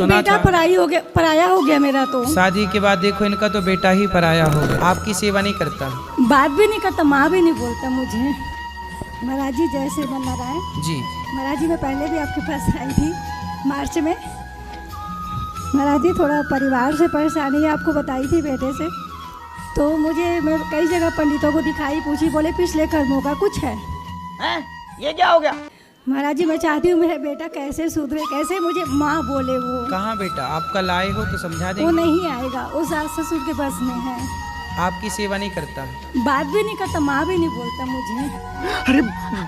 बेटा पराया हो गया मेरा तो। शादी के बाद देखो इनका तो बेटा ही पराया हो गया, आपकी सेवा नहीं करता, बात भी नहीं करता, माँ भी नहीं बोलता मुझे। महाराज जी जय श्री नारायण जी। महाराज जी मैं पहले भी आपके पास आई थी मार्च में। महाराज जी थोड़ा परिवार से परेशानी आपको बताई थी बेटे से, तो मैं कई जगह पंडितों को दिखाई, पूछी, बोले पिछले कर्मों का कुछ है। ये क्या हो गया? महाराज जी मैं चाहती हूँ मेरा बेटा कैसे सुधरे, कैसे मुझे माँ बोले। वो कहाँ बेटा आपका लाए हो तो समझा देंगे। वो नहीं आएगा, वो सास ससुर के बस में है। आपकी सेवा नहीं करता, बात भी नहीं करता, माँ भी नहीं बोलता मुझे। अरे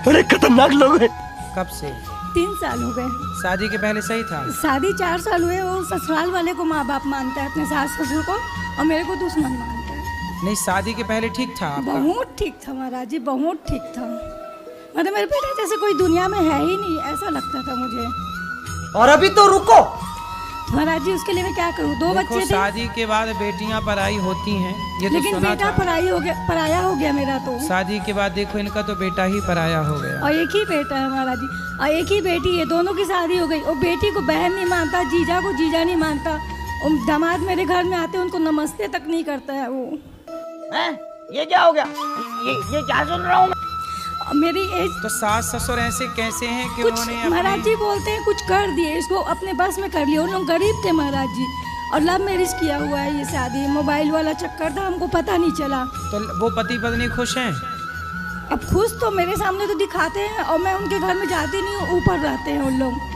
बड़े खतरनाक लोग हैं। कब से? 3 साल हो गए। शादी के पहले सही था? शादी 4 साल हुए। वो ससुराल वाले को माँ बाप मानता है, अपने सास ससुर को, और मेरे को दुश्मन मानता है। नहीं शादी के पहले ठीक था आपका? बहुत ठीक था महाराज जी, बहुत ठीक था। मतलब मेरे बेटा जैसे कोई दुनिया में है ही नहीं, ऐसा लगता था मुझे। और अभी तो रुको महाराज जी, उसके लिए मैं क्या करूँ? 2 बच्चे थे। शादी के बाद बेटियां पराई होती हैं, ये तो लेकिन सुना बेटा था। पराया हो गया मेरा तो। शादी के बाद देखो इनका तो बेटा ही पराया हो गया। और एक ही बेटा है महाराज जी, और एक ही बेटी है। दोनों की शादी हो गई, और बेटी को बहन नहीं मानता, जीजा को जीजा नहीं मानता, और दामाद मेरे घर में आते उनको नमस्ते तक नहीं करता है वो। ये क्या हो गया? ये क्या सुन रहा हूँ मैं? मेरी एज तो सास ससुर ऐसे कैसे हैं कि कुछ उन्होंने महाराज जी बोलते हैं कुछ कर दिए, इसको अपने बस में कर लिया। उन लोग गरीब थे महाराज जी, और लव मैरिज किया हुआ है ये शादी। मोबाइल वाला चक्कर था, हमको पता नहीं चला। तो वो पति पत्नी खुश हैं? अब खुश तो मेरे सामने तो दिखाते हैं, और मैं उनके घर में जाती नहीं हूँ, ऊपर रहते हैं उन लोग।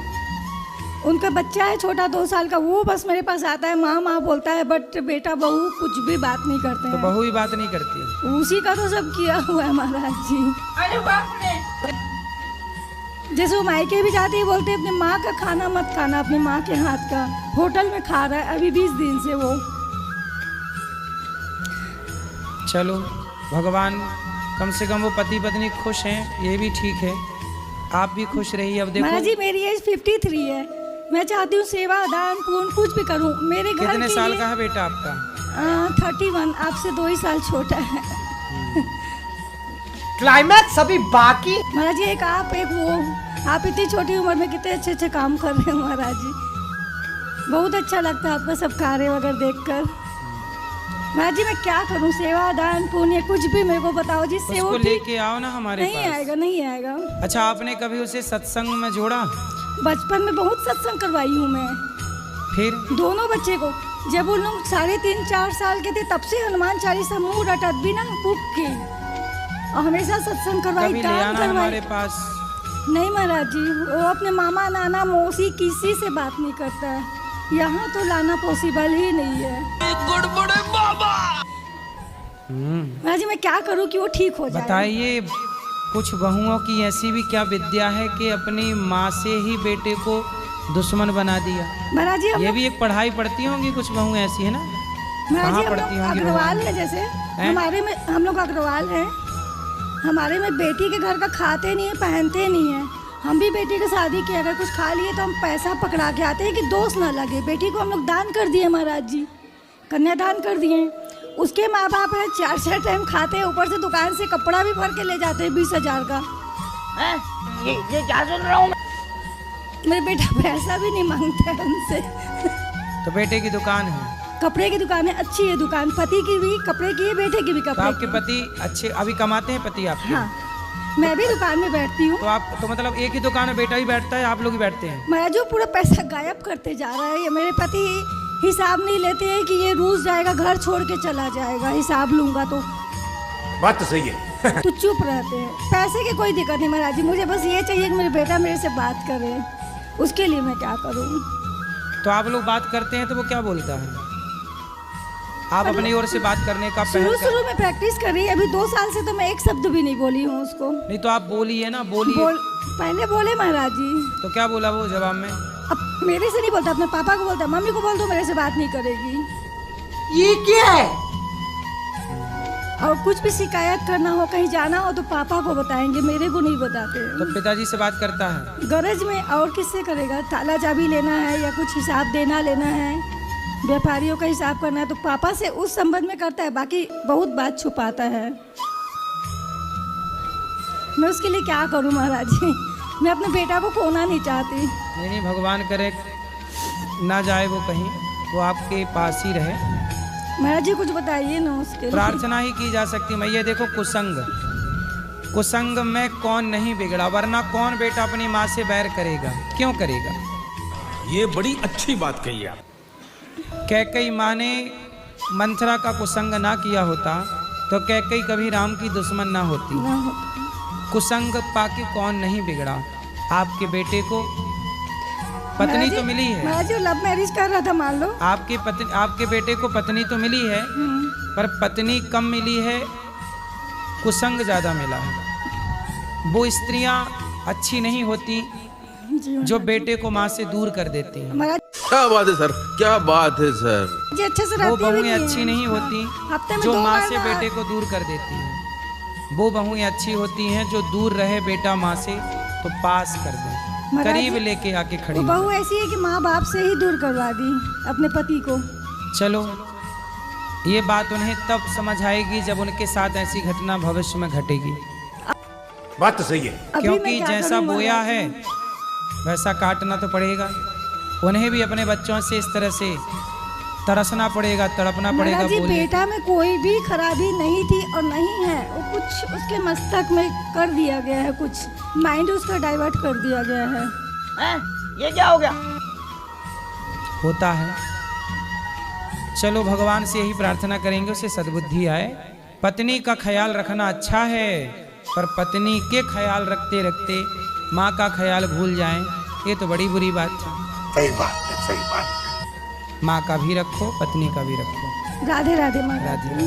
उनका बच्चा है छोटा 2 साल का, वो बस मेरे पास आता है, माँ माँ बोलता है, बट बेटा बहू कुछ भी बात नहीं करते तो हैं। बहू ही बात नहीं करती? उसी का तो सब किया हुआ है महाराज जी। अरे बाप रे! जैसे वो मायके भी जाती है, बोलते हैं अपने माँ का खाना मत खाना, अपने माँ के हाथ का। होटल में खा रहा है अभी 20 दिन से वो। चलो भगवान कम से कम वो पति पत्नी खुश हैं, ये भी ठीक है। आप भी खुश रहिए। अब देखो महाराज जी मेरी एज 53 है, मैं चाहती हूँ सेवा दान पुण्य कुछ भी करूँ मेरे घर। कितने साल का है बेटा आपका? 31, आपसे 2 ही साल छोटा है। क्लाइमैक्स अभी बाकी। महाराज जी एक वो आप इतनी छोटी उम्र में कितने अच्छे अच्छे काम कर रहे हो महाराज जी। बहुत अच्छा लगता है आपका सब कार्य वगैरह देखकर। महाराज जी मैं क्या करूं, सेवा दान पुण्य कुछ भी मेरे को बताओ जिससे वो लेके आओ ना हमारे नहीं पास। आएगा, नहीं आएगा। अच्छा आपने कभी उसे सत्संग में जोड़ा? बचपन में बहुत सत्संग करवाई हूँ मैं। फिर दोनों बच्चे को, जब उन लोग 3.5-4 साल के थे तब से हनुमान चालीसा मुँह रटत भी ना पुक के, और हमेशा सत्संग करवाई, कभी ले आना हमारे पास। नहीं महाराज जी, वो अपने मामा नाना मौसी किसी से बात नहीं करता है, यहाँ तो लाना पॉसिबल ही नहीं है। महाराज जी मैं क्या करूँ कि वो ठीक हो जाए? बताइए कुछ बहुओं की ऐसी भी क्या विद्या है कि अपनी माँ से ही बेटे को दुश्मन बना दिया? महाराज जी ये भी एक पढ़ाई पढ़ती होंगी कुछ बहुएं ऐसी है ना? महाराज जी कहाँ पढ़ती होंगी? अग्रवाल है जैसे हमारे में, हम लोग अग्रवाल हैं, हमारे में बेटी के घर का खाते नहीं है, पहनते नहीं है। हम भी बेटी की शादी की अगर कुछ खा लिए तो हम पैसा पकड़ा के आते हैं कि दोष ना लगे। बेटी को हम लोग दान कर दिए महाराज जी, कन्यादान कर दिए। उसके माँ बाप है 4 टाइम खाते हैं, ऊपर से दुकान से कपड़ा भी भर के ले जाते हैं 20,000 का। ये क्या सुन रहा हूँ मैं? मेरे बेटा पैसा भी नहीं मांगता है उनसे। तो बेटे की दुकान है? कपड़े की दुकान है, अच्छी है दुकान, पति की भी कपड़े की है, बेटे की भी तो कपड़े आपके की। पति अच्छे अभी कमाते हैं पति आपके? हाँ, मैं भी दुकान में बैठती हूँ। तो आप तो मतलब एक ही दुकान में बेटा भी बैठता है, आप लोग भी बैठते हैं? मैं जो पूरा पैसा गायब करते जा रहा है, ये मेरे पति हिसाब नहीं लेते हैं कि ये रूस जाएगा, घर छोड़ के चला जाएगा, हिसाब लूंगा तो। बात तो सही है। तो चुप रहते हैं। पैसे की कोई दिक्कत नहीं महाराज जी, मुझे बस ये चाहिए कि मेरे बेटा मेरे से बात करे, उसके लिए मैं क्या करूँ? तो आप लोग बात करते हैं तो वो क्या बोलता है? आप अपनी ओर से बात करने का शुरू में प्रैक्टिस कर रही है, अभी 2 साल से तो मैं एक शब्द भी नहीं बोली हूँ उसको। नहीं तो आप बोलिए ना, बोलिए। पहले बोले महाराज जी। तो क्या बोला वो जवाब में? अब मेरे से नहीं बोलता, अपने पापा को बोलता, मम्मी को बोल दो मेरे से बात नहीं करेगी। ये क्या है? और कुछ भी शिकायत करना हो, कहीं जाना हो तो पापा को बताएंगे, मेरे को नहीं बताते। तो पिताजी से बात करता है? गरज में और किससे करेगा? ताला चाबी लेना है या कुछ हिसाब देना लेना है, व्यापारियों का हिसाब करना है तो पापा से उस संबंध में करता है, बाकी बहुत बात छुपाता है। मैं उसके लिए क्या करूं महाराज जी? मैं अपने बेटा को खोना नहीं चाहती। नहीं भगवान करे ना जाए वो कहीं, वो आपके पास ही रहे। महाराज जी कुछ बताइए ना उसके लिए। प्रार्थना ही की जा सकती। मैं ये देखो कुसंग, कुसंग में कौन नहीं बिगड़ा, वरना कौन बेटा अपनी माँ से बैर करेगा, क्यों करेगा। ये बड़ी अच्छी बात कही आप। कैकई माँ ने मंथरा का कुसंग ना किया होता तो कैकई कभी राम की दुश्मन ना होती। ना होता। कुसंग पाके कौन नहीं बिगड़ा। आपके बेटे को पत्नी महाराज तो जी- मिली है, महाराज जी लव मैरिज कर रहा था मान लो। आपके बेटे को पत्नी तो मिली है, पर पत्नी कम मिली है, कुसंग ज्यादा मिला है। वो स्त्रियां अच्छी नहीं होती जी जो बेटे को माँ से दूर कर देती हैं। महाराज क्या बात है सर, क्या बात है सर। जी अच्छे से वो रहती भी बहुएं नहीं अच्छी है। नहीं होती हफ्ते में जो 2 माँ बार से बेटे को दूर कर देती हैं। वो बहुएं अच्छी होती हैं जो दूर रहे बेटा माँ से तो पास कर दे, महाराज करीब जी, लेके आके खड़ी वो हो। बहू ऐसी है कि माँ बाप से ही दूर करवा दी अपने पति को। चलो ये बात उन्हें तब समझ आएगी जब उनके साथ ऐसी घटना भविष्य में घटेगी। बात तो सही है। अभी मैं क्योंकि क्या जैसा करूं बोया महाराज है जी? वैसा काटना तो पड़ेगा। उन्हें भी अपने बच्चों से इस तरह से तरसना पड़ेगा, तड़पना पड़ेगा। महाराज जी बोले बेटा में कोई भी खराबी नहीं थी और नहीं है। वो कुछ उसके मस्तक में कर दिया गया है, कुछ माइंड उसका डाइवर्ट कर दिया गया है। हैं? ये क्या हो गया? होता है। चलो भगवान से यही प्रार्थना करेंगे उसे सद्बुद्धि आए। पत्नी का ख्याल रखना अच्छा है, पर पत्नी के ख्याल रखते रखते माँ का ख्याल भूल जाएं, ये तो बड़ी बुरी बात है। सही बात है, सही बात है। माँ का भी रखो, पत्नी का भी रखो। राधे राधे महाराज राधे।